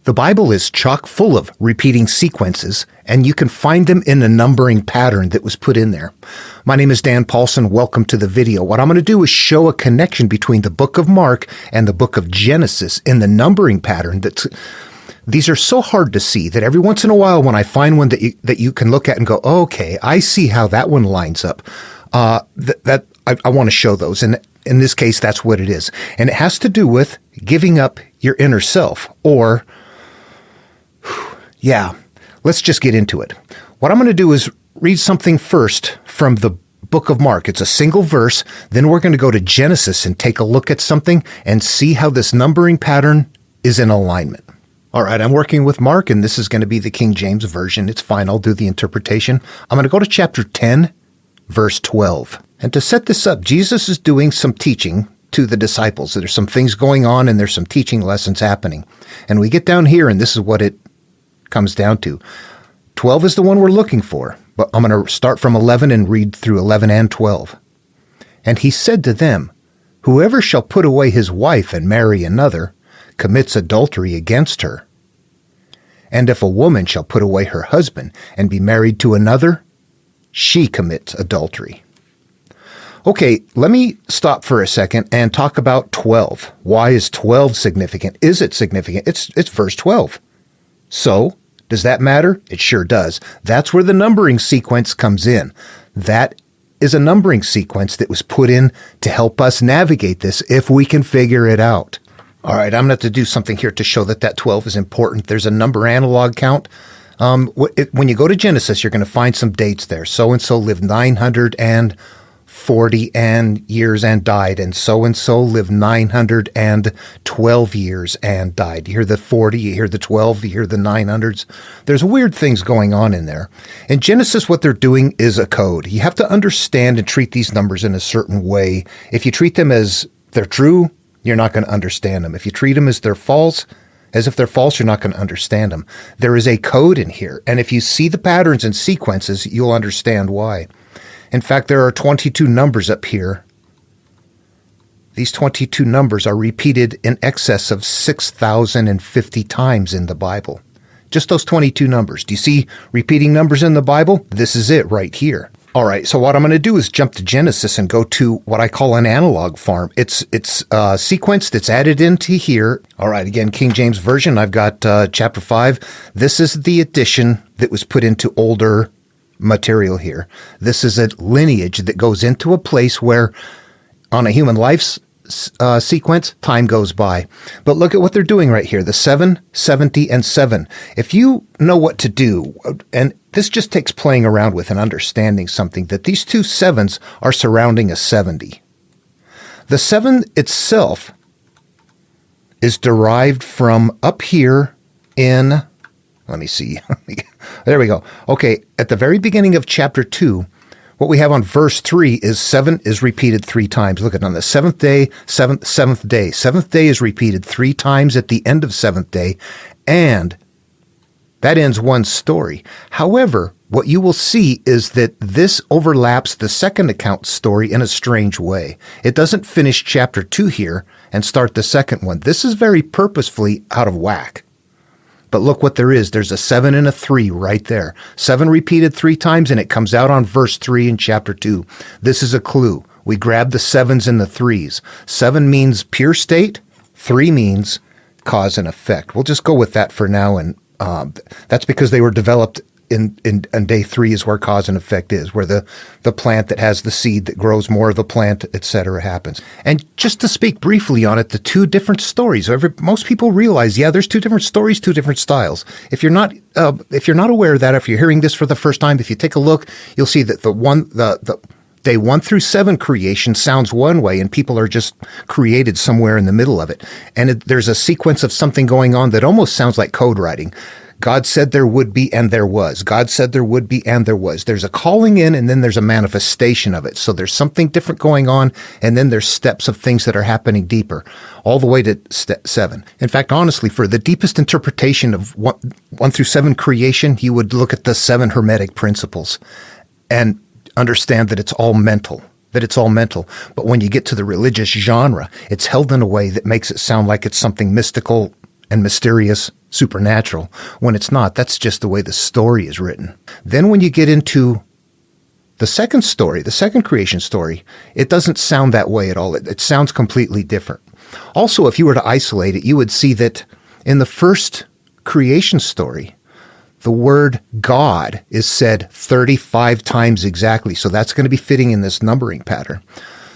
The Bible is chock full of repeating sequences, and you can find them in a numbering pattern that was put in there. My name is Dan Paulson. Welcome to the video. What I'm going to do is show a connection between the book of Mark and the book of Genesis in the numbering pattern. These are so hard to see that every once in a while when I find one that you can look at and go, oh, okay, I see how that one lines up. I want to show those. And in this case, that's what it is. And it has to do with giving up your inner self, or yeah, let's just get into it. What I'm going to do is read something first from the book of Mark. It's a single verse. Then we're going to go to Genesis and take a look at something and see how this numbering pattern is in alignment. All right, I'm working with Mark, and this is going to be the King James Version. It's fine. I'll do the interpretation. I'm going to go to chapter 10, verse 12. And to set this up, Jesus is doing some teaching to the disciples. There's some things going on, and there's some teaching lessons happening. And we get down here, and this is what it comes down to. 12 is the one we're looking for, but I'm going to start from 11 and read through 11 and 12. And he said to them, "Whoever shall put away his wife and marry another commits adultery against her. And if a woman shall put away her husband and be married to another, she commits adultery." Okay, let me stop for a second and talk about 12. Why is 12 significant? Is it significant? It's verse 12. So, does that matter? It sure does. That's where the numbering sequence comes in. That is a numbering sequence that was put in to help us navigate this if we can figure it out. All right, I'm going to have to do something here to show that 12 is important. There's a number analog count. When you go to Genesis, you're going to find some dates there. So-and-so lived 940 years and died, and so lived 912 years and died. You hear the 40, you hear the 12, you hear the 900s. There's weird things going on in there. In Genesis, what they're doing is a code. You have to understand and treat these numbers in a certain way. If you treat them as they're true, you're not going to understand them. If you treat them as they're false, as if they're false, you're not going to understand them. There is a code in here, and if you see the patterns and sequences, you'll understand why. In fact, there are 22 numbers up here. These 22 numbers are repeated in excess of 6,050 times in the Bible. Just those 22 numbers. Do you see repeating numbers in the Bible? This is it right here. All right, so what I'm going to do is jump to Genesis and go to what I call an analog farm. It's sequenced, it's added into here. All right, again, King James Version, I've got chapter 5. This is the addition that was put into older material here. This is a lineage that goes into a place where on a human life sequence, time goes by. But look at what they're doing right here, the 7, 70, and 7. If you know what to do, and this just takes playing around with and understanding something, that these two 7s are surrounding a 70. The 7 itself is derived from up here in, let me see, there we go. Okay, at the very beginning of chapter 2, what we have on verse 3 is 7 is repeated 3 times. Look at on the 7th day, 7th day. 7th day is repeated 3 times at the end of 7th day, and that ends one story. However, what you will see is that this overlaps the second account story in a strange way. It doesn't finish chapter 2 here and start the second one. This is very purposefully out of whack. But look what there is. There's a 7 and a 3 right there. 7 repeated 3 times, and it comes out on verse 3 in chapter 2. This is a clue. We grab the 7s and the 3s. 7 means pure state. 3 means cause and effect. We'll just go with that for now, and that's because they were developed in day 3 is where cause and effect is, where the plant that has the seed that grows more of the plant, etc., happens. And just to speak briefly on it, the 2 different stories. Most people realize, yeah, there's 2 different stories, 2 different styles. If you're not aware of that, if you're hearing this for the first time, if you take a look, you'll see that the day 1 through 7 creation sounds one way, and people are just created somewhere in the middle of it. And there's a sequence of something going on that almost sounds like code writing. God said there would be, and there was. God said there would be, and there was. There's a calling in, and then there's a manifestation of it. So there's something different going on, and then there's steps of things that are happening deeper, all the way to step 7. In fact, honestly, for the deepest interpretation of 1 through 7 creation, you would look at the 7 Hermetic principles and understand that it's all mental. But when you get to the religious genre, it's held in a way that makes it sound like it's something mystical and mysterious, supernatural, when it's not. That's just the way the story is written. Then when you get into the second story, the second creation story, it doesn't sound that way at all. It sounds completely different. Also, if you were to isolate it, you would see that in the first creation story, the word God is said 35 times exactly. So that's going to be fitting in this numbering pattern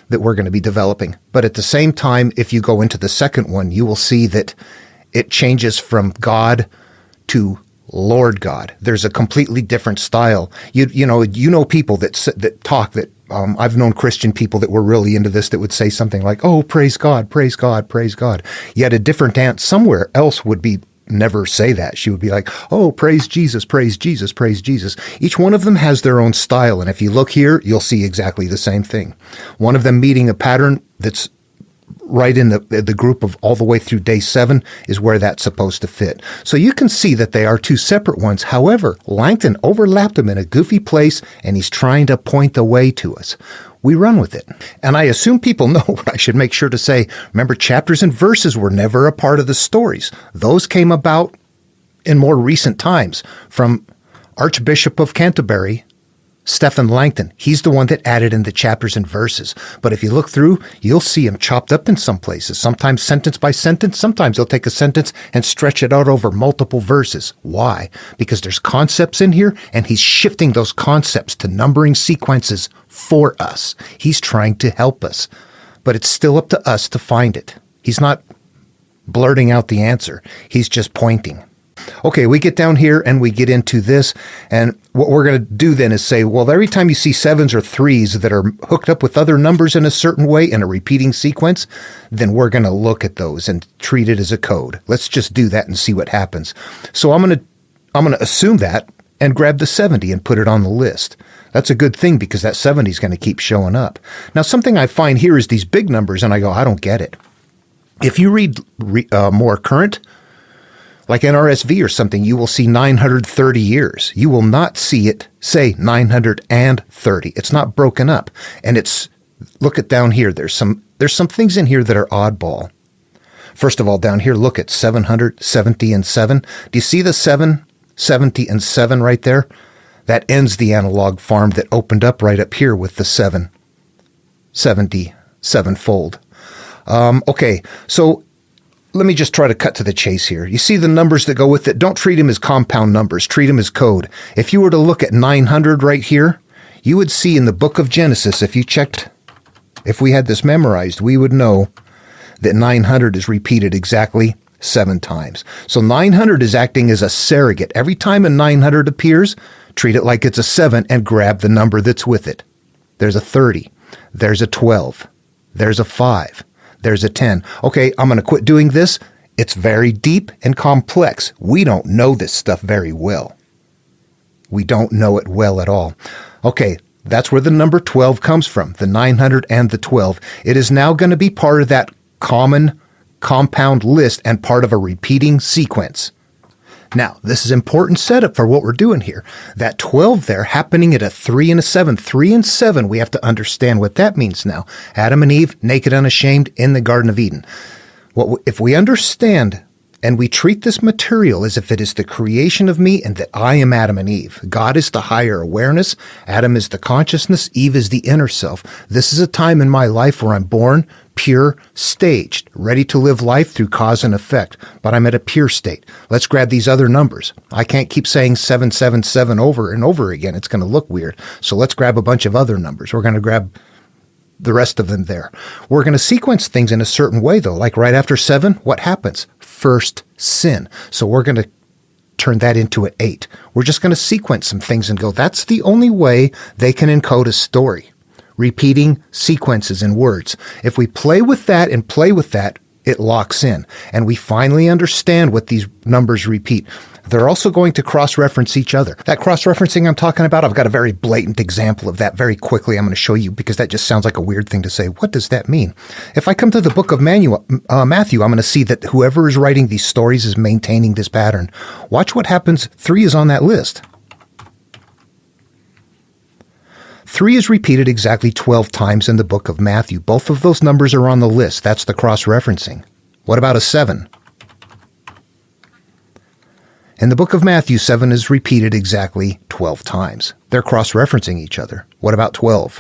that we're going to be developing. But at the same time, if you go into the second one, you will see that it changes from God to Lord God. There's a completely different style. You know people that talk that I've known Christian people that were really into this that would say something like, "Oh, praise God, praise God, praise God." Yet a different aunt somewhere else would be never say that. She would be like, "Oh, praise Jesus, praise Jesus, praise Jesus." Each one of them has their own style, and if you look here, you'll see exactly the same thing. One of them meeting a pattern that's right in the group of all the way through day 7 is where that's supposed to fit. So you can see that they are two separate ones. However, Langton overlapped them in a goofy place, and he's trying to point the way to us. We run with it. And I assume people know what I should make sure to say. Remember, chapters and verses were never a part of the stories. Those came about in more recent times from Archbishop of Canterbury, Stephen Langton. He's the one that added in the chapters and verses. But if you look through, you'll see him chopped up in some places, sometimes sentence by sentence. Sometimes he'll take a sentence and stretch it out over multiple verses. Why? Because there's concepts in here, and he's shifting those concepts to numbering sequences for us. He's trying to help us, but it's still up to us to find it. He's not blurting out the answer. He's just pointing. Okay, we get down here and we get into this, and what we're going to do then is say, well, every time you see 7s or 3s that are hooked up with other numbers in a certain way in a repeating sequence, then we're going to look at those and treat it as a code. Let's just do that and see what happens. So I'm going to assume that and grab the 70 and put it on the list. That's a good thing because that 70 is going to keep showing up. Now, something I find here is these big numbers, and I go, I don't get it. If you read more current, like NRSV or something, you will see 930 years. You will not see it say 930. It's not broken up. And look at down here. There's some things in here that are oddball. First of all, down here, look at 770 and 7. Do you see the 770 and 7 right there? That ends the analog farm that opened up right up here with the 770 sevenfold. Okay, so let me just try to cut to the chase here. You see the numbers that go with it? Don't treat them as compound numbers. Treat them as code. If you were to look at 900 right here, you would see in the book of Genesis, if we had this memorized, we would know that 900 is repeated exactly 7 times. So 900 is acting as a surrogate. Every time a 900 appears, treat it like it's a 7 and grab the number that's with it. There's a 30. There's a 12. There's a 5. There's a 10. Okay, I'm going to quit doing this. It's very deep and complex. We don't know this stuff very well. We don't know it well at all. Okay, that's where the number 12 comes from, the 900 and the 12. It is now going to be part of that common compound list and part of a repeating sequence. Now, this is important setup for what we're doing here. That 12 there happening at a 3 and a 7. 3 and 7, we have to understand what that means now. Adam and Eve, naked, unashamed, in the Garden of Eden. If we understand and we treat this material as if it is the creation of me and that I am Adam and Eve. God is the higher awareness. Adam is the consciousness. Eve is the inner self. This is a time in my life where I'm born, pure, staged, ready to live life through cause and effect, but I'm at a pure state. Let's grab these other numbers. I can't keep saying 777 over and over again. It's going to look weird. So let's grab a bunch of other numbers. We're going to grab the rest of them there. We're going to sequence things in a certain way, though. Like right after 7, what happens? First sin. So we're going to turn that into an 8. We're just going to sequence some things and go, that's the only way they can encode a story. Repeating sequences in words. If we play with that, it locks in. And we finally understand what these numbers repeat. They're also going to cross-reference each other. That cross-referencing I'm talking about, I've got a very blatant example of that very quickly. I'm going to show you because that just sounds like a weird thing to say. What does that mean? If I come to the book of Matthew, I'm going to see that whoever is writing these stories is maintaining this pattern. Watch what happens. 3 is on that list. 3 is repeated exactly 12 times in the book of Matthew. Both of those numbers are on the list. That's the cross-referencing. What about a 7? In the book of Matthew, 7 is repeated exactly 12 times. They're cross-referencing each other. What about 12?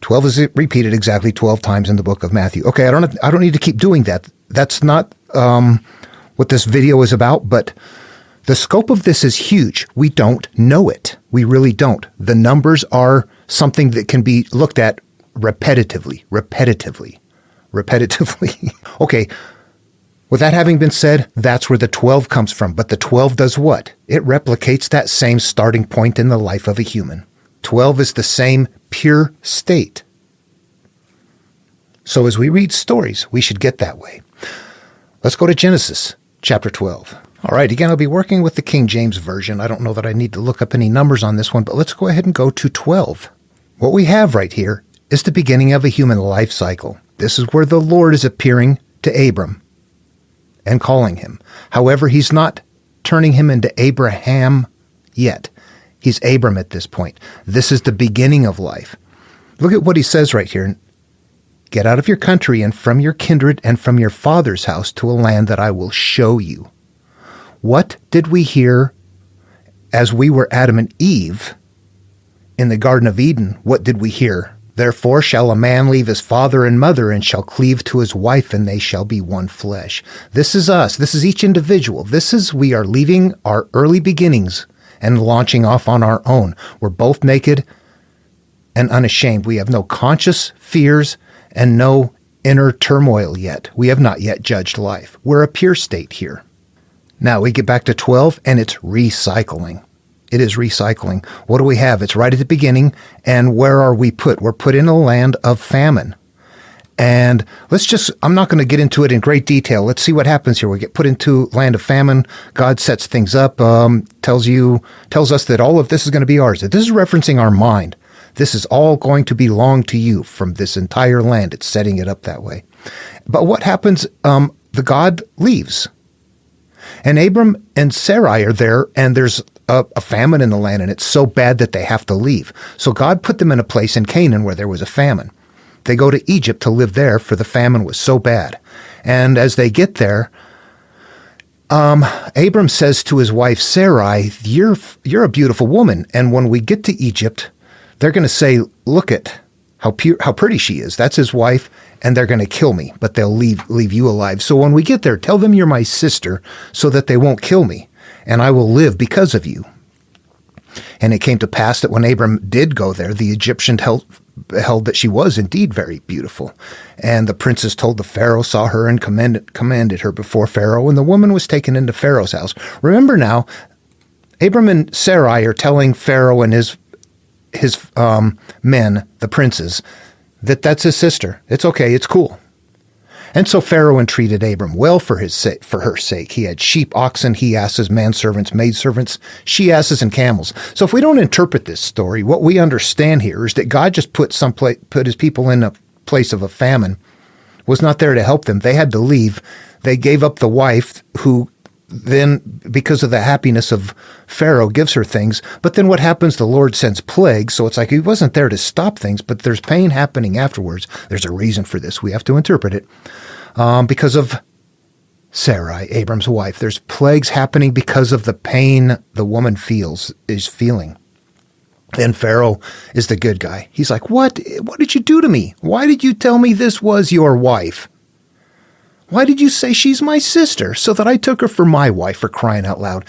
12 is repeated exactly 12 times in the book of Matthew. Okay, I don't need to keep doing that. That's not what this video is about, but the scope of this is huge. We don't know it. We really don't. The numbers are something that can be looked at repetitively. Okay, with that having been said, that's where the 12 comes from. But the 12 does what? It replicates that same starting point in the life of a human. 12 is the same pure state. So as we read stories, we should get that way. Let's go to Genesis chapter 12. All right, again, I'll be working with the King James Version. I don't know that I need to look up any numbers on this one, but let's go ahead and go to 12. What we have right here is the beginning of a human life cycle. This is where the Lord is appearing to Abram and calling him. However, he's not turning him into Abraham yet. He's Abram at this point. This is the beginning of life. Look at what he says right here. Get out of your country and from your kindred and from your father's house to a land that I will show you. What did we hear as we were Adam and Eve in the Garden of Eden? What did we hear? Therefore shall a man leave his father and mother and shall cleave to his wife, and they shall be one flesh. This is us. This is each individual. We are leaving our early beginnings and launching off on our own. We're both naked and unashamed. We have no conscious fears and no inner turmoil yet. We have not yet judged life. We're a pure state here. Now we get back to 12, and it's recycling. It is recycling. What do we have? It's right at the beginning, and where are we put? We're put in a land of famine. And I'm not going to get into it in great detail. Let's see what happens here. We get put into land of famine. God sets things up, tells us that all of this is going to be ours. This is referencing our mind. This is all going to belong to you from this entire land. It's setting it up that way. But what happens? The God leaves. And Abram and Sarai are there, and there's a famine in the land, and it's so bad that they have to leave. So God put them in a place in Canaan where there was a famine. They go to Egypt to live there, for the famine was so bad. And as they get there, Abram says to his wife Sarai, "You're a beautiful woman." And when we get to Egypt, they're going to say, "Look at how pretty she is." That's his wife, and they're going to kill me, but they'll leave you alive. So when we get there, tell them you're my sister, so that they won't kill me, and I will live because of you. And it came to pass that when Abram did go there, the Egyptians held that she was indeed very beautiful. And the princes told the Pharaoh, saw her, and commanded her before Pharaoh, and the woman was taken into Pharaoh's house. Remember now, Abram and Sarai are telling Pharaoh and his men, the princes, that's his sister. It's okay. It's cool. And so Pharaoh entreated Abram well for her sake. He had sheep, oxen, he-asses, manservants, maidservants, she-asses, and camels. So if we don't interpret this story, what we understand here is that God just put his people in a place of a famine, was not there to help them. They had to leave. They gave up the wife, who then, because of the happiness of Pharaoh, gives her things. But then what happens? The Lord sends plagues. So it's like he wasn't there to stop things, but there's pain happening afterwards. There's a reason for this. We have to interpret it. Because of Sarai, Abram's wife. There's plagues happening because of the pain the woman is feeling. Then Pharaoh is the good guy. He's like, what did you do to me? Why did you tell me this was your wife? Why did you say she's my sister, so that I took her for my wife, for crying out loud?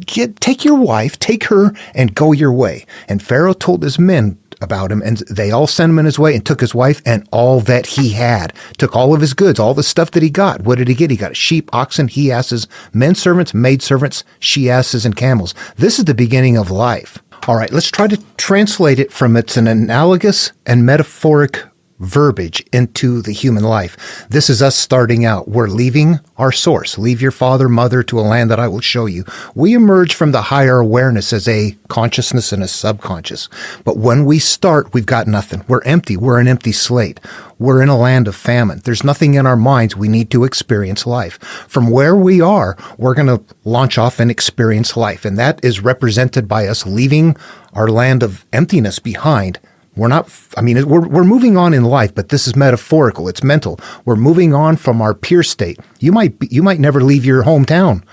Take your wife, take her, and go your way. And Pharaoh told his men about him, and they all sent him in his way and took his wife and all that he had. Took all of his goods, all the stuff that he got. What did he get? He got sheep, oxen, he-asses, men-servants, maid-servants, she-asses, and camels. This is the beginning of life. All right, let's try to translate it from an analogous and metaphoric verbiage into the human life. This is us starting out. We're leaving our source. Leave your father, mother to a land that I will show you. We emerge from the higher awareness as a consciousness and a subconscious. But when we start, we've got nothing. We're empty. We're an empty slate. We're in a land of famine. There's nothing in our minds. We need to experience life. From where we are, we're going to launch off and experience life. And that is represented by us leaving our land of emptiness behind We're moving on in life, but this is metaphorical. It's mental. We're moving on from our pure state. You might never leave your hometown,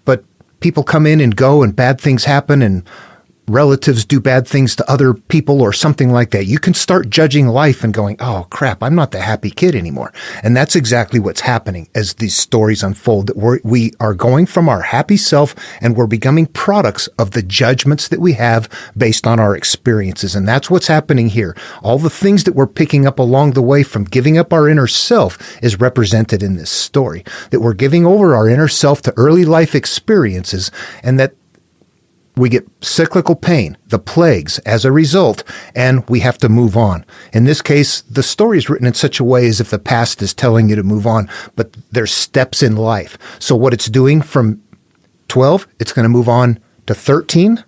but people come in and go and bad things happen and relatives do bad things to other people or something like that. You can start judging life and going, oh crap, I'm not the happy kid anymore. And that's exactly what's happening as these stories unfold, that we are going from our happy self and we're becoming products of the judgments that we have based on our experiences. And that's what's happening here. All the things that we're picking up along the way from giving up our inner self is represented in this story, that we're giving over our inner self to early life experiences, and that we get cyclical pain, the plagues as a result, and we have to move on. In this case, the story is written in such a way as if the past is telling you to move on, but there's steps in life. So what it's doing from 12, it's going to move on to 13.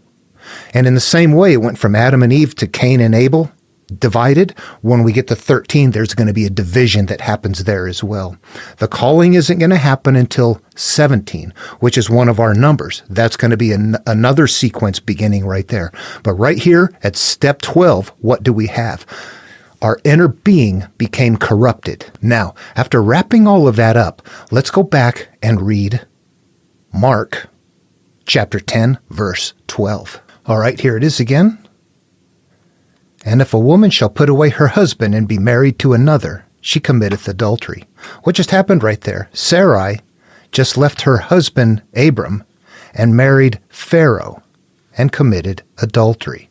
And in the same way, it went from Adam and Eve to Cain and Abel, divided. When we get to 13, there's going to be a division that happens there as well. The calling isn't going to happen until 17, which is one of our numbers. That's going to be another sequence beginning right there. But right here at step 12, what do we have? Our inner being became corrupted. Now, after wrapping all of that up, let's go back and read Mark chapter 10, verse 12. All right, here it is again. And if a woman shall put away her husband and be married to another, she committeth adultery. What just happened right there? Sarai just left her husband Abram and married Pharaoh and committed adultery.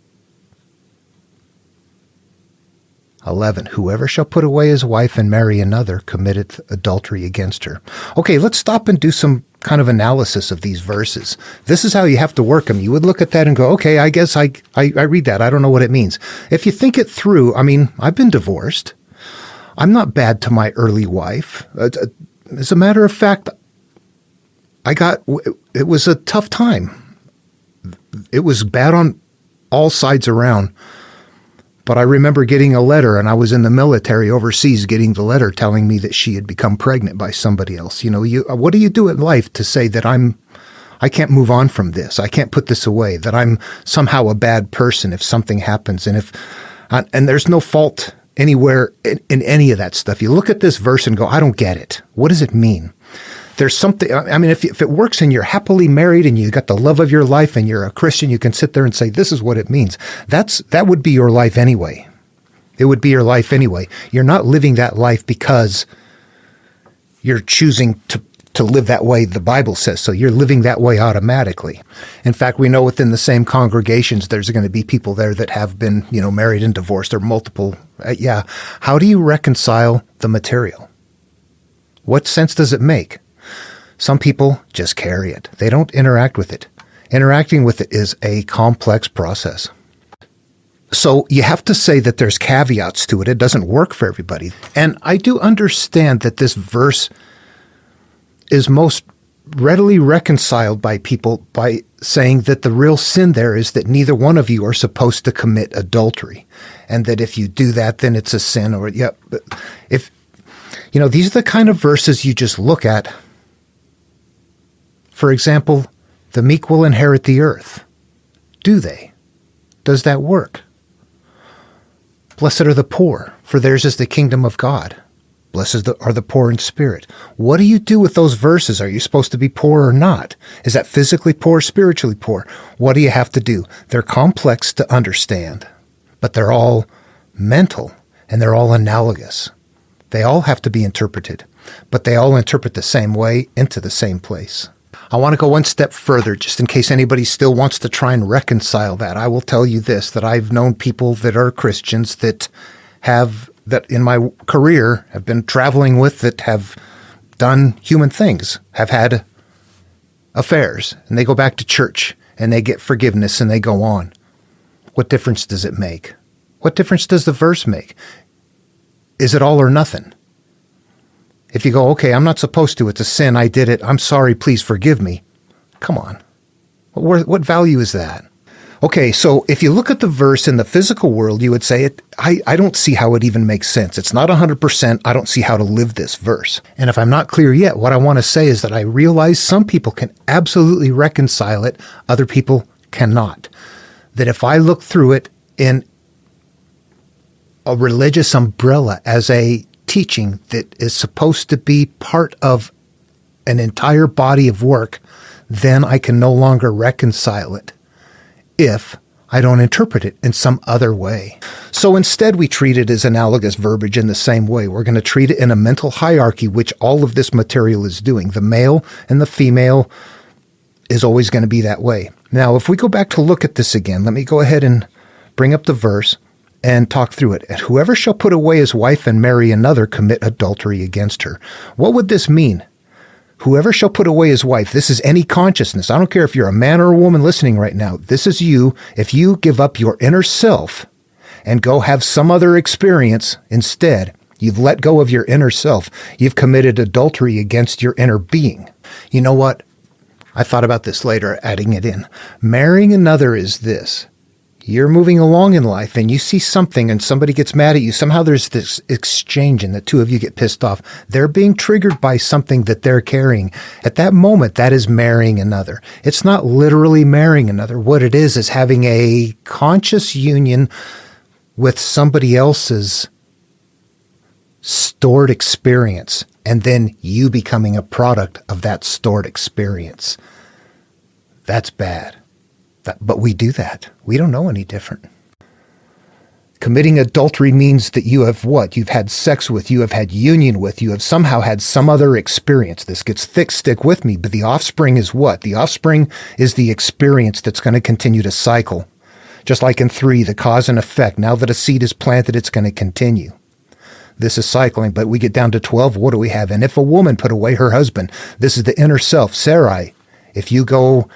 11. Whoever shall put away his wife and marry another committeth adultery against her. Okay, let's stop and do some kind of analysis of these verses. This is how you have to work them. You would look at that and go, okay, I guess I read that. I don't know what it means. If you think it through, I've been divorced. I'm not bad to my early wife. As a matter of fact, it was a tough time. It was bad on all sides around. But I remember getting a letter, and I was in the military overseas getting the letter telling me that she had become pregnant by somebody else. What do you do in life to say that I can't move on from this? I can't put this away, that I'm somehow a bad person if something happens. And there's no fault anywhere in any of that stuff. You look at this verse and go, I don't get it. What does it mean? There's something, if it works and you're happily married and you got the love of your life and you're a Christian, you can sit there and say, this is what it means. That would be your life anyway. It would be your life anyway. You're not living that life because you're choosing to live that way, the Bible says. So you're living that way automatically. In fact, we know within the same congregations, there's going to be people there that have been, married and divorced or multiple. How do you reconcile the material? What sense does it make? Some people just carry it. They don't interact with it. Interacting with it is a complex process. So you have to say that there's caveats to it. It doesn't work for everybody. And I do understand that this verse is most readily reconciled by people by saying that the real sin there is that neither one of you are supposed to commit adultery. And that if you do that, then it's a sin. But if, these are the kind of verses you just look at. For example, the meek will inherit the earth. Do they? Does that work? Blessed are the poor, for theirs is the kingdom of God. Blessed are the poor in spirit. What do you do with those verses? Are you supposed to be poor or not? Is that physically poor, spiritually poor? What do you have to do? They're complex to understand, but they're all mental and they're all analogous. They all have to be interpreted, but they all interpret the same way into the same place. I want to go one step further, just in case anybody still wants to try and reconcile that. I will tell you this, that I've known people that are Christians that in my career have been traveling with, that have done human things, have had affairs, and they go back to church and they get forgiveness and they go on. What difference does it make? What difference does the verse make? Is it all or nothing? If you go, okay, I'm not supposed to, it's a sin, I did it, I'm sorry, please forgive me. Come on. What value is that? Okay, so if you look at the verse in the physical world, you would say, I don't see how it even makes sense. It's not 100%. I don't see how to live this verse. And if I'm not clear yet, what I want to say is that I realize some people can absolutely reconcile it, other people cannot. That if I look through it in a religious umbrella, as a teaching that is supposed to be part of an entire body of work, then I can no longer reconcile it if I don't interpret it in some other way. So instead, we treat it as analogous verbiage in the same way. We're going to treat it in a mental hierarchy, which all of this material is doing. The male and the female is always going to be that way. Now, if we go back to look at this again, let me go ahead and bring up the verse and talk through it. And whoever shall put away his wife and marry another commit adultery against her. What would this mean? Whoever shall put away his wife, this is any consciousness. I don't care if you're a man or a woman listening right now. This is you. If you give up your inner self and go have some other experience instead, you've let go of your inner self. You've committed adultery against your inner being. You know what? I thought about this later, adding it in. Marrying another is this. You're moving along in life and you see something and somebody gets mad at you. Somehow there's this exchange and the two of you get pissed off. They're being triggered by something that they're carrying. At that moment, that is marrying another. It's not literally marrying another. What it is having a conscious union with somebody else's stored experience, and then you becoming a product of that stored experience. That's bad. But we do that. We don't know any different. Committing adultery means that you have what? You've had sex with, you have had union with, you have somehow had some other experience. This gets thick, stick with me, but the offspring is what? The offspring is the experience that's going to continue to cycle. Just like in 3, the cause and effect. Now that a seed is planted, it's going to continue. This is cycling, but we get down to 12. What do we have? And if a woman put away her husband, this is the inner self. Sarai, if you go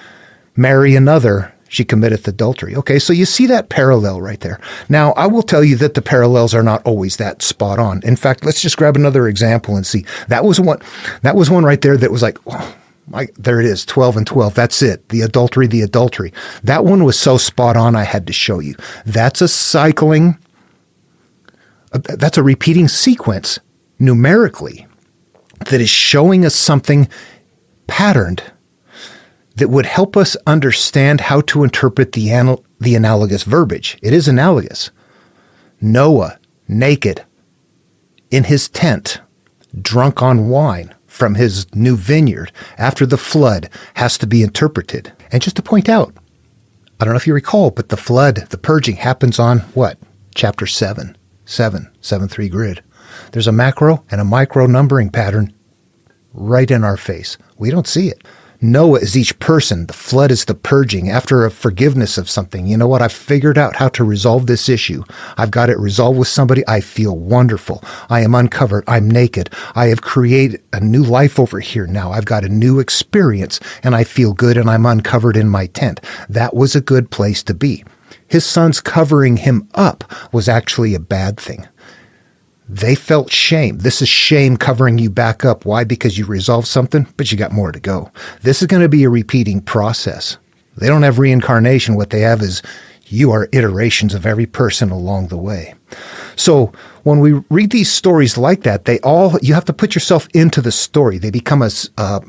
marry another, she committeth adultery. Okay, so you see that parallel right there. Now, I will tell you that the parallels are not always that spot on. In fact, let's just grab another example and see. That was one right there that was like, oh, there it is, 12 and 12. That's it. The adultery. That one was so spot on, I had to show you. That's a repeating sequence numerically that is showing us something patterned that would help us understand how to interpret the analogous verbiage. It is analogous. Noah, naked, in his tent, drunk on wine from his new vineyard after the flood, has to be interpreted. And just to point out, I don't know if you recall, but the flood, the purging, happens on what? Chapter 7, 7-3 grid. There's a macro and a micro numbering pattern right in our face. We don't see it. Noah is each person. The flood is the purging. After a forgiveness of something, you know what? I've figured out how to resolve this issue. I've got it resolved with somebody. I feel wonderful. I am uncovered. I'm naked. I have created a new life over here now. I've got a new experience and I feel good and I'm uncovered in my tent. That was a good place to be. His sons covering him up was actually a bad thing. They felt shame. This is shame covering you back up. Why? Because you resolved something, but you got more to go. This is going to be a repeating process. They don't have reincarnation. What they have is you are iterations of every person along the way. So when we read these stories like that, you have to put yourself into the story. They become I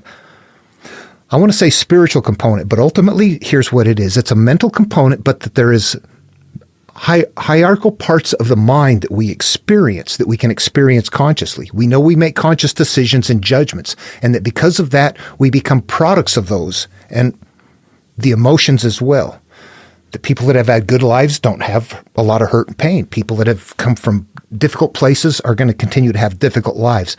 want to say spiritual component, but ultimately, here's what it is. It's a mental component, but that there is hierarchical parts of the mind that we experience, that we can experience consciously. We know we make conscious decisions and judgments, and that because of that, we become products of those, and the emotions as well. The people that have had good lives don't have a lot of hurt and pain. People that have come from difficult places are going to continue to have difficult lives.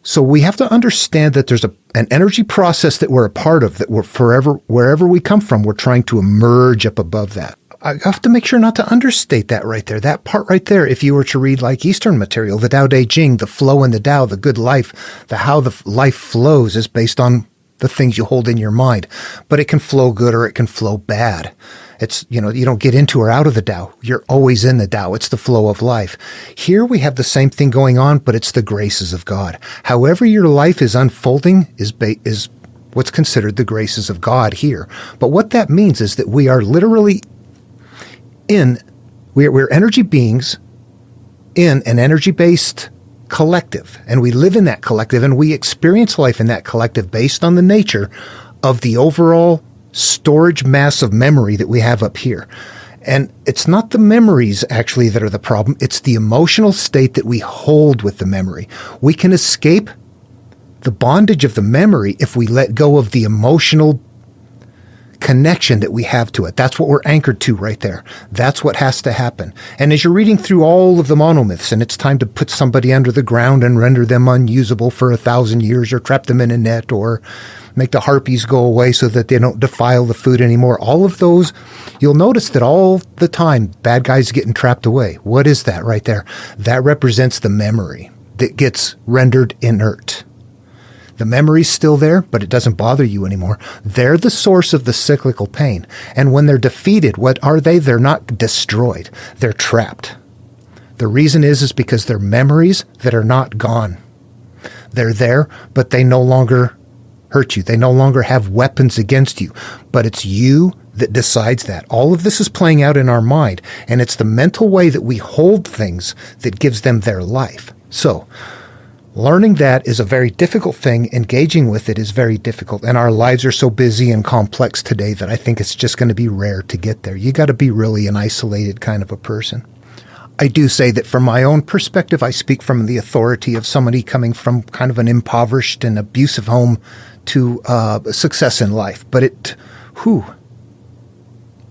So we have to understand that there's an energy process that we're a part of, that we're forever, wherever we come from, we're trying to emerge up above that. I have to make sure not to understate that right there. That part right there, if you were to read like Eastern material, the Tao Te Ching, the flow in the Tao, the good life, how the life flows is based on the things you hold in your mind. But it can flow good or it can flow bad. It's, you don't get into or out of the Tao. You're always in the Tao. It's the flow of life. Here we have the same thing going on, but it's the graces of God. However your life is unfolding is what's considered the graces of God here. But what that means is that we are literally we're energy beings in an energy-based collective, and we live in that collective, and we experience life in that collective based on the nature of the overall storage mass of memory that we have up here. And it's not the memories actually that are the problem. It's the emotional state that we hold with the memory. We can escape the bondage of the memory if we let go of the emotional connection that we have to it. That's what we're anchored to right there. That's what has to happen. And as you're reading through all of the monomyths, and it's time to put somebody under the ground and render them unusable for 1,000 years, or trap them in a net, or make the harpies go away so that they don't defile the food anymore. All of those, you'll notice that all the time, bad guys getting trapped away. What is that right there? That represents the memory that gets rendered inert. The memory's still there, but it doesn't bother you anymore. They're the source of the cyclical pain. And when they're defeated, what are they? They're not destroyed. They're trapped. The reason is because they're memories that are not gone. They're there, but they no longer hurt you. They no longer have weapons against you. But it's you that decides that. All of this is playing out in our mind, and it's the mental way that we hold things that gives them their life. So, learning that is a very difficult thing. Engaging with it is very difficult. And our lives are so busy and complex today that I think it's just going to be rare to get there. You got to be really an isolated kind of a person. I do say that from my own perspective, I speak from the authority of somebody coming from kind of an impoverished and abusive home to success in life. But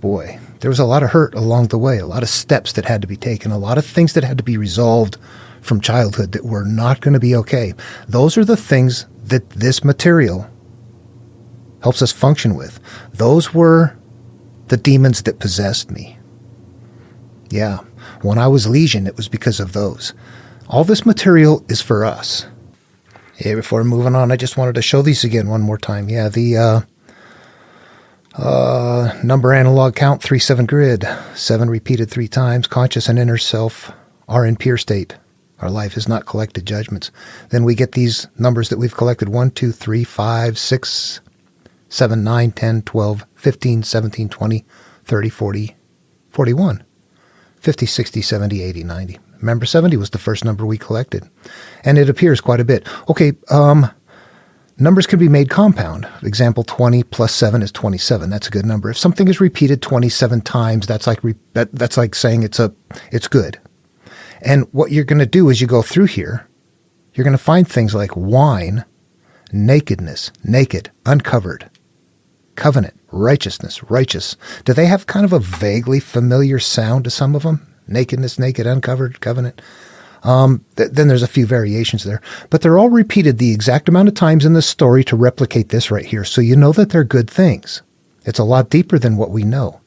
boy, there was a lot of hurt along the way, a lot of steps that had to be taken, a lot of things that had to be resolved from childhood that were not going to be okay. Those are the things that this material helps us function with. Those were the demons that possessed me. Yeah, when I was Legion, it was because of those. All this material is for us. Yeah, before moving on, I just wanted to show these again one more time. Yeah, the number analog count, 3-7 grid, 7 repeated 3 times, conscious and inner self are in pure state. Our life has not collected judgments. Then we get these numbers that we've collected: 1, 2, 3, 5, 6, 7, 9, 10, 12, 15, 17, 20, 30, 40, 41, 50, 60, 70, 80, 90. Remember, 70 was the first number we collected. And it appears quite a bit. Okay, numbers can be made compound. Example, 20 plus 7 is 27. That's a good number. If something is repeated 27 times, that's like saying it's good. And what you're going to do is you go through here, you're going to find things like wine, nakedness, naked, uncovered, covenant, righteousness, righteous. Do they have kind of a vaguely familiar sound to some of them? Nakedness, naked, uncovered, covenant. Then there's a few variations there. But they're all repeated the exact amount of times in the story to replicate this right here. So you know that they're good things. It's a lot deeper than what we know.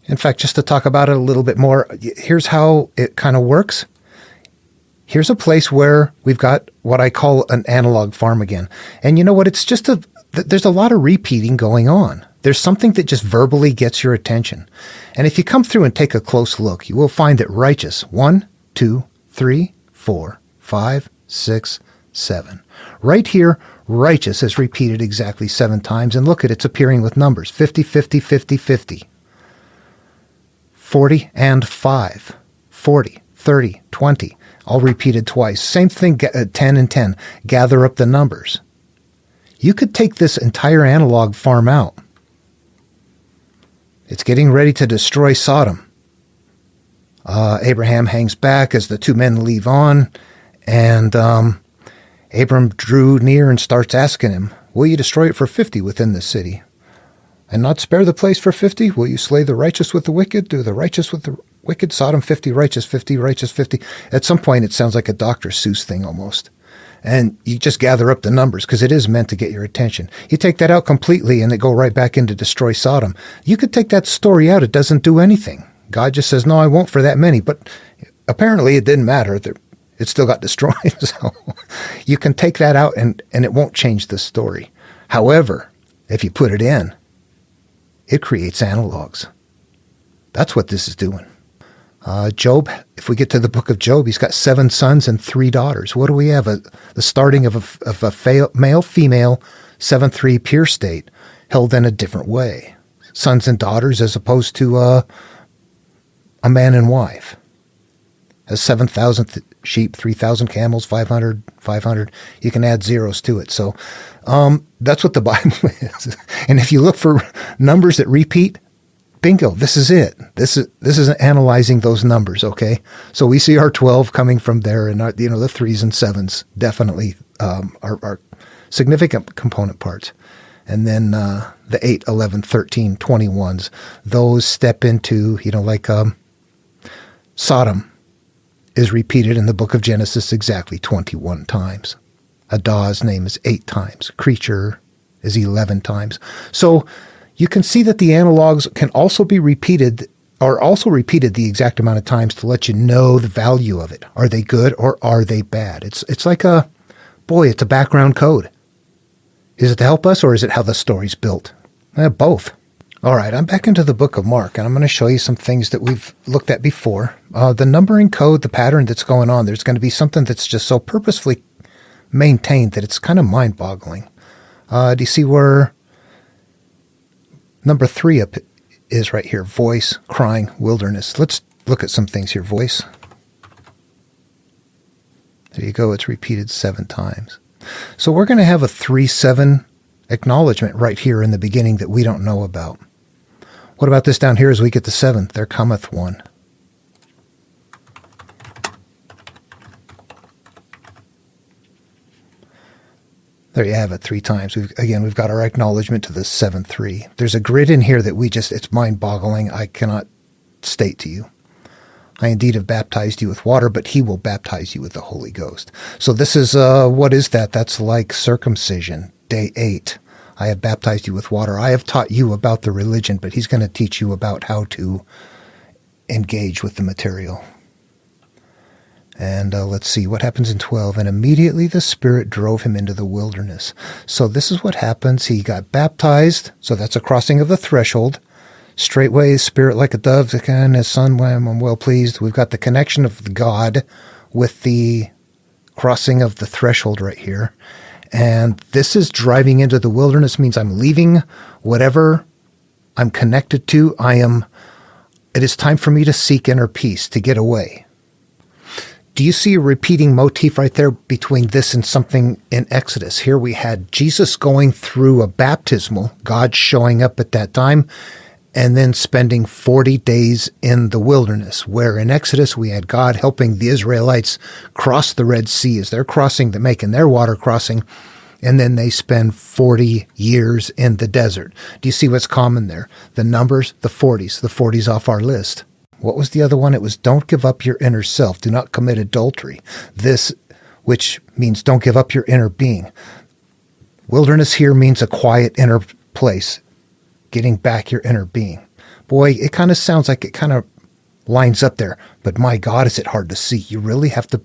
In fact, just to talk about it a little bit more, here's how it kind of works. Here's a place where we've got what I call an analog farm again. And you know what? It's just there's a lot of repeating going on. There's something that just verbally gets your attention. And if you come through and take a close look, you will find that righteous, 1, 2, 3, 4, 5, 6, 7. Right here, righteous is repeated exactly 7 times. And look at it's appearing with numbers, 50, 50, 50, 50. 40 and 5, 40, 30, 20, all repeated twice. Same thing, 10 and 10. Gather up the numbers. You could take this entire analog farm out. It's getting ready to destroy Sodom. Abraham hangs back as the 2 men leave on, and Abram drew near and starts asking him, will you destroy it for 50 within the city? And not spare the place for 50? Will you slay the righteous with the wicked? Do the righteous with the wicked? Sodom 50, righteous 50, righteous 50. At some point, it sounds like a Dr. Seuss thing almost. And you just gather up the numbers because it is meant to get your attention. You take that out completely and they go right back into destroy Sodom. You could take that story out. It doesn't do anything. God just says, no, I won't for that many. But apparently it didn't matter. It still got destroyed. So you can take that out and it won't change the story. However, if you put it in, it creates analogs. That's what this is doing. Job, if we get to the book of Job, he's got 7 sons and 3 daughters. What do we have? The starting of a male-female 7-3 pure state held in a different way. Sons and daughters as opposed to a man and wife. Has 7,000 sheep, 3,000 camels, 500. You can add zeros to it. So that's what the Bible is. And if you look for numbers that repeat, bingo, this is it. This is analyzing those numbers, okay? So we see our 12 coming from there, and the 3s and 7s definitely are significant component parts. And then the 8, 11, 13, 21s, those step into, like Sodom is repeated in the book of Genesis exactly 21 times. Adah's name is 8 times. Creature is 11 times. So you can see that the analogs can also be repeated, or also repeated the exact amount of times to let you know the value of it. Are they good or are they bad? It's like it's a background code. Is it to help us, or is it how the story's built? Both. All right, I'm back into the book of Mark, and I'm going to show you some things that we've looked at before. The numbering code, the pattern that's going on, there's going to be something that's just so purposefully maintained that it's kind of mind-boggling. Do you see where number 3 up is right here? Voice, crying, wilderness. Let's look at some things here. Voice. There you go. It's repeated 7 times. So we're going to have a 3-7 acknowledgement right here in the beginning that we don't know about. What about this down here as we get to 7? There cometh one. There you have it, 3 times. We've got our acknowledgement to the 7-3. There's a grid in here that it's mind-boggling. I cannot state to you. I indeed have baptized you with water, but he will baptize you with the Holy Ghost. So this is, what is that? That's like circumcision, day 8. I have baptized you with water. I have taught you about the religion, but he's going to teach you about how to engage with the material. And let's see, what happens in 12? And immediately the Spirit drove him into the wilderness. So this is what happens. He got baptized, so that's a crossing of the threshold. Straightway, his spirit like a dove, and his son, I'm well pleased. We've got the connection of God with the crossing of the threshold right here. And this is driving into the wilderness, means I'm leaving whatever I'm connected to. It is time for me to seek inner peace, to get away. Do you see a repeating motif right there between this and something in Exodus? Here we had Jesus going through a baptismal, God showing up at that time, and then spending 40 days in the wilderness, where in Exodus we had God helping the Israelites cross the Red Sea as they're making their water crossing, and then they spend 40 years in the desert. Do you see what's common there? The numbers, the 40s off our list. What was the other one? It was don't give up your inner self. Do not commit adultery. This, which means don't give up your inner being. Wilderness here means a quiet inner place. Getting back your inner being. Boy, it kind of sounds like it kind of lines up there. But my God, is it hard to see. You really have to,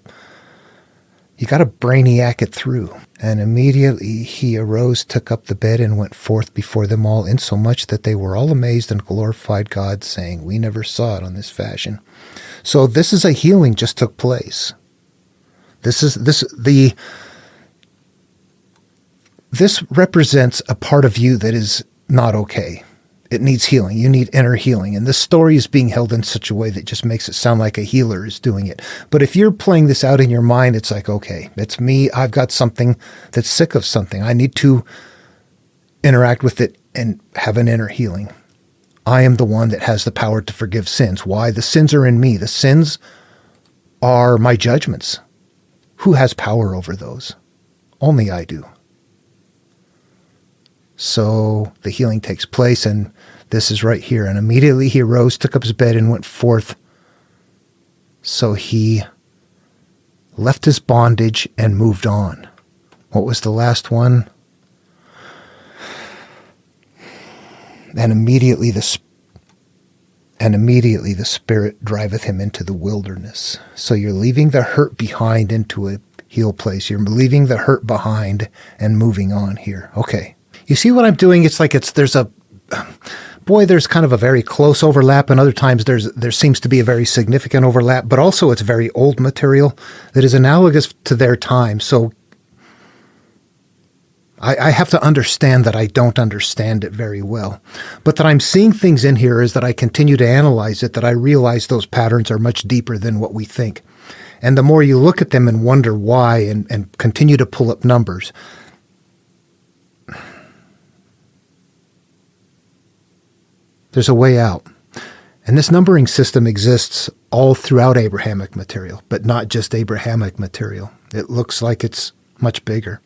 you got to brainiac it through. And immediately he arose, took up the bed, and went forth before them all, insomuch that they were all amazed and glorified God, saying, we never saw it on this fashion. So this is a healing just took place. This represents a part of you that is not okay. It needs healing. You need inner healing. And this story is being held in such a way that just makes it sound like a healer is doing it. But if you're playing this out in your mind, it's like, okay, it's me. I've got something that's sick of something. I need to interact with it and have an inner healing. I am the one that has the power to forgive sins. Why? The sins are in me. The sins are my judgments. Who has power over those? Only I do. So the healing takes place, and this is right here. And immediately he arose, took up his bed, and went forth. So he left his bondage and moved on. What was the last one? And immediately the Spirit driveth him into the wilderness. So you're leaving the hurt behind into a healed place. You're leaving the hurt behind and moving on here. Okay. You see what I'm doing? It's like there's kind of a very close overlap, and other times there seems to be a very significant overlap, but also it's very old material that is analogous to their time. So I have to understand that I don't understand it very well, but that I'm seeing things in here is that I continue to analyze it, that I realize those patterns are much deeper than what we think. And the more you look at them and wonder why and continue to pull up numbers, there's a way out. And this numbering system exists all throughout Abrahamic material, but not just Abrahamic material. It looks like it's much bigger.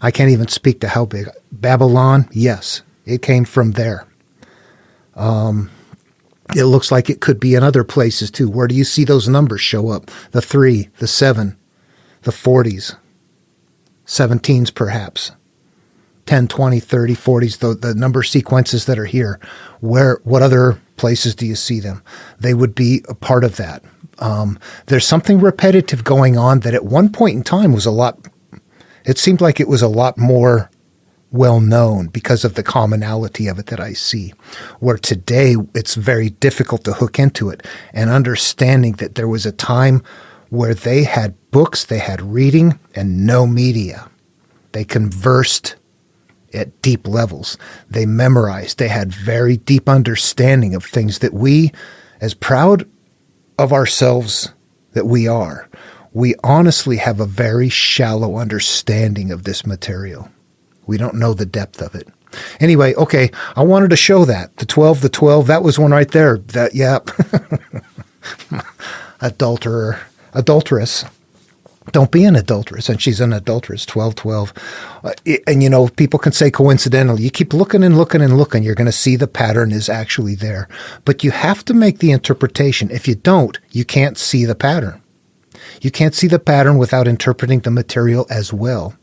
I can't even speak to how big. Babylon, yes, it came from there. It looks like it could be in other places too. Where do you see those numbers show up? The 3, the 7, the 40s, 17s perhaps, 10, 20, 30, 40s, the number sequences that are here. What other places do you see them? They would be a part of that. There's something repetitive going on that at one point in time it seemed like it was a lot more well known because of the commonality of it that I see, where today it's very difficult to hook into it, and understanding that there was a time where they had books, they had reading, and no media. They conversed at deep levels. They memorized. They had very deep understanding of things that we, as proud of ourselves that we are, we honestly have a very shallow understanding of this material. We don't know the depth of it. Anyway, okay, I wanted to show that. The 12, that was one right there. That, yeah. Adulteress. Don't be an adulteress. And she's an adulteress, 12. And, people can say coincidentally, you keep looking and looking and looking, you're going to see the pattern is actually there. But you have to make the interpretation. If you don't, you can't see the pattern. You can't see the pattern without interpreting the material as well.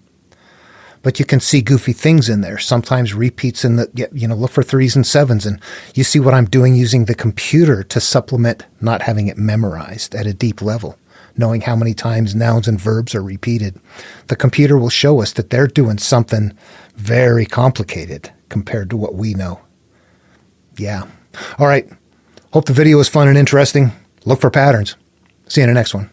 But you can see goofy things in there. Sometimes repeats in the, look for 3s and 7s. And you see what I'm doing using the computer to supplement not having it memorized at a deep level, knowing how many times nouns and verbs are repeated. The computer will show us that they're doing something very complicated compared to what we know. Yeah. All right. Hope the video was fun and interesting. Look for patterns. See you in the next one.